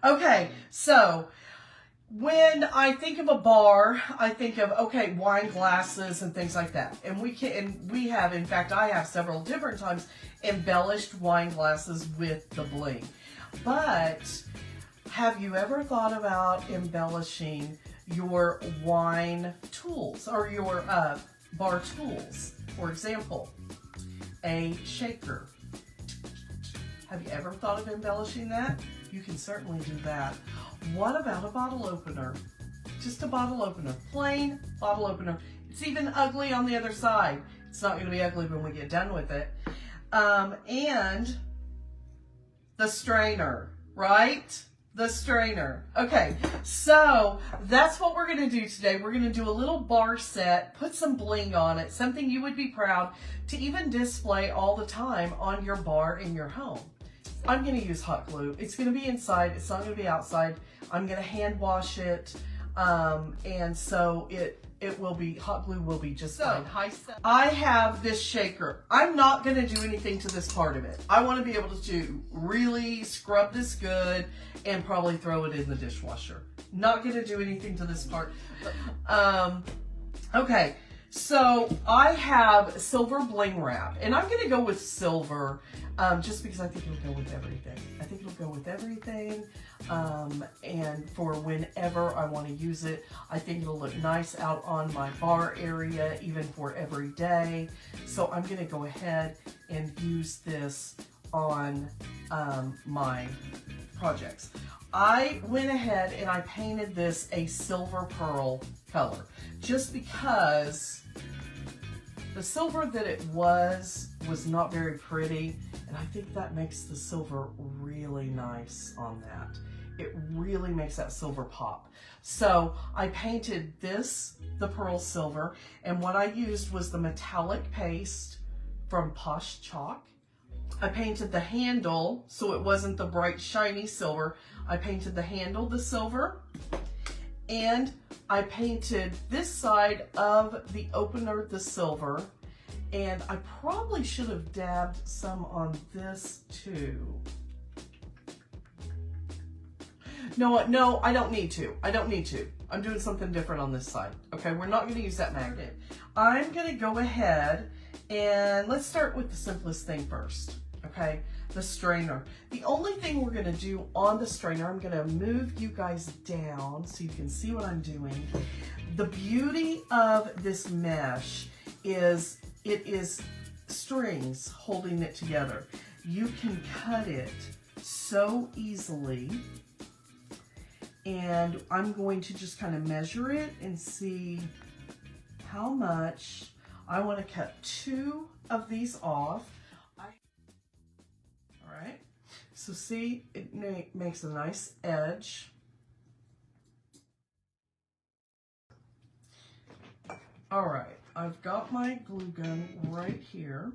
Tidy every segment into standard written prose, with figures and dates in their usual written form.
Okay, so when I think of a bar, I think of, okay, wine glasses and things like that. And we have, in fact, I have several different times embellished wine glasses with the bling. But have you ever thought about embellishing your wine tools or your bar tools? For example, a shaker. Have you ever thought of embellishing that? You can certainly do that. What about a bottle opener? Just a bottle opener, plain bottle opener. It's even ugly on the other side. It's not going to be ugly when we get done with it. And the strainer, right? The strainer. Okay, so that's what we're going to do today. We're going to do a little bar set, put some bling on it, something you would be proud to even display all the time on your bar in your home. I'm going to use hot glue. It's going to be inside. It's not going to be outside. I'm going to hand wash it. And so it will be, hot glue will be just fine. I have this shaker. I'm not going to do anything to this part of it. I want to be able to really scrub this good and probably throw it in the dishwasher. Not going to do anything to this part. Okay. So I have silver bling wrap, and I'm going to go with silver just because I think it'll go with everything. I think it'll go with everything, and for whenever I want to use it, I think it'll look nice out on my bar area, even for every day. So I'm going to go ahead and use this on my projects. I went ahead and I painted this a silver pearl color just because the silver that it was not very pretty, and I think that makes the silver really nice on that. It really makes that silver pop. So I painted this the pearl silver, and what I used was the metallic paste from Posh Chalk. I painted the handle so it wasn't the bright shiny silver. I painted the handle the silver, and I painted this side of the opener the silver, and I probably should have dabbed some on this too. No, I don't need to. I don't need to. I'm doing something different on this side. Okay, we're not going to use that magnet. I'm going to go ahead and let's start with the simplest thing first. Okay, the strainer. The only thing we're going to do on the strainer, I'm going to move you guys down so you can see what I'm doing. The beauty of this mesh is it is strings holding it together. You can cut it so easily, and I'm going to just kind of measure it and see how much. I want to cut 2 of these off. All right, so see, it makes a nice edge. All right, I've got my glue gun right here.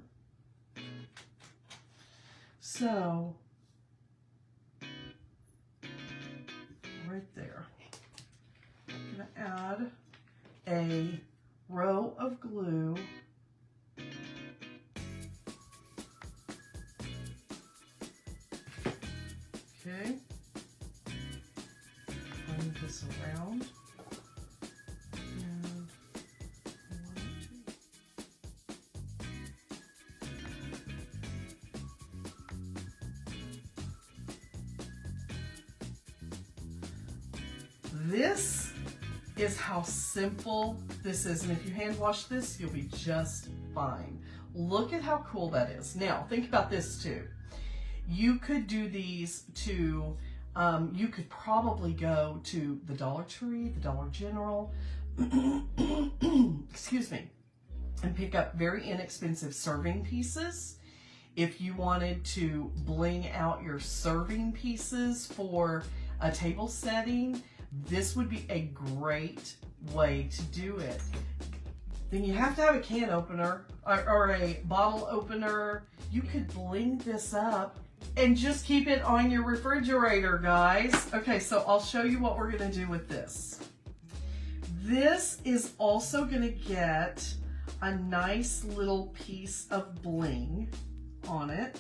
So, right there. I'm going to add a row of glue. Okay, turn this around, and 1, 2. This is how simple this is, and if you hand wash this, you'll be just fine. Look at how cool that is. Now, think about this too. You could do these to, you could probably go to the Dollar Tree, the Dollar General, excuse me, and pick up very inexpensive serving pieces. If you wanted to bling out your serving pieces for a table setting, this would be a great way to do it. Then you have to have a can opener or a bottle opener. You could bling this up and just keep it on your refrigerator, guys. Okay, so I'll show you what we're gonna do with this. This is also gonna get a nice little piece of bling on it.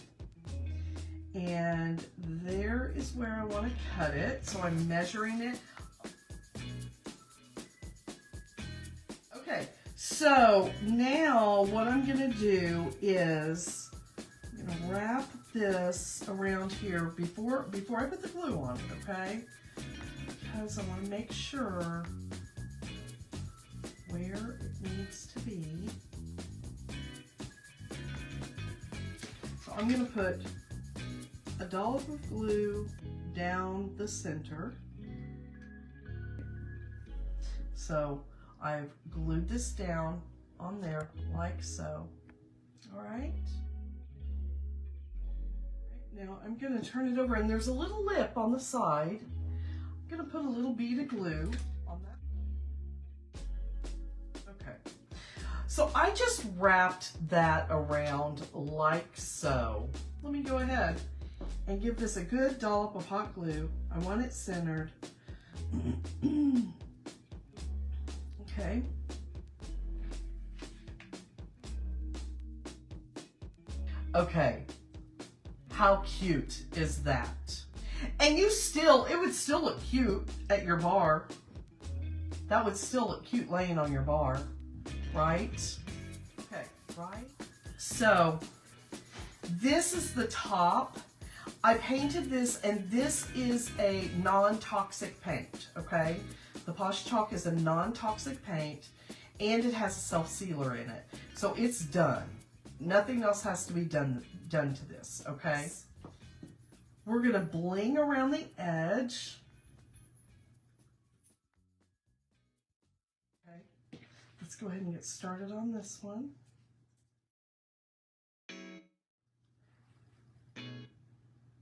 And there is where I want to cut it. So I'm measuring it. Okay, so now what I'm going to do is I'm going to wrap this around here before I put the glue on it, okay? Because I want to make sure where it needs to be. So I'm going to put a dollop of glue down the center. So I've glued this down on there like so. All right. Now I'm going to turn it over, and there's a little lip on the side. I'm going to put a little bead of glue on that. Okay. So I just wrapped that around like so. Let me go ahead and give this a good dollop of hot glue. I want it centered. Okay. Okay. How cute is that? And it would still look cute at your bar. That would still look cute laying on your bar, right? Okay, right? So, this is the top. I painted this, and this is a non-toxic paint, okay? The Posh Chalk is a non-toxic paint, and it has a self-sealer in it. So it's done. Nothing else has to be done to this, okay? We're gonna bling around the edge. Okay, let's go ahead and get started on this one.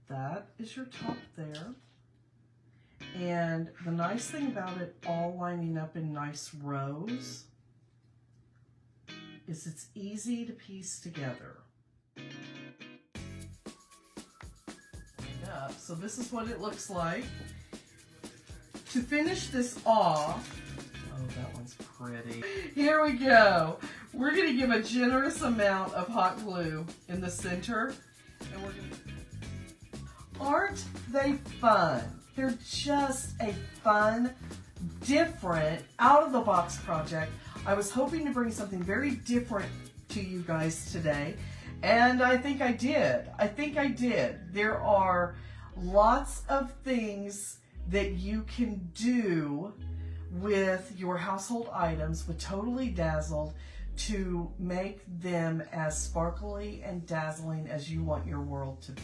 That is your top there. And the nice thing about it all lining up in nice rows is it's easy to piece together. So this is what it looks like. To finish this off, oh, that one's pretty. Here we go. We're going to give a generous amount of hot glue in the center, and we're going to... Aren't they fun? They're just a fun, different, out-of-the-box project. I was hoping to bring something very different to you guys today, and I think I did. I think I did. There are lots of things that you can do with your household items with Totally Dazzled to make them as sparkly and dazzling as you want your world to be.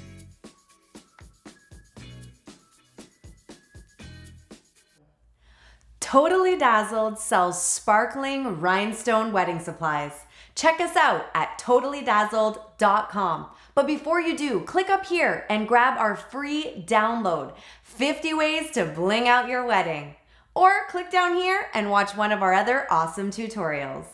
Totally Dazzled sells sparkling rhinestone wedding supplies. Check us out at totallydazzled.com. But before you do, click up here and grab our free download, 50 Ways to Bling Out Your Wedding. Or click down here and watch one of our other awesome tutorials.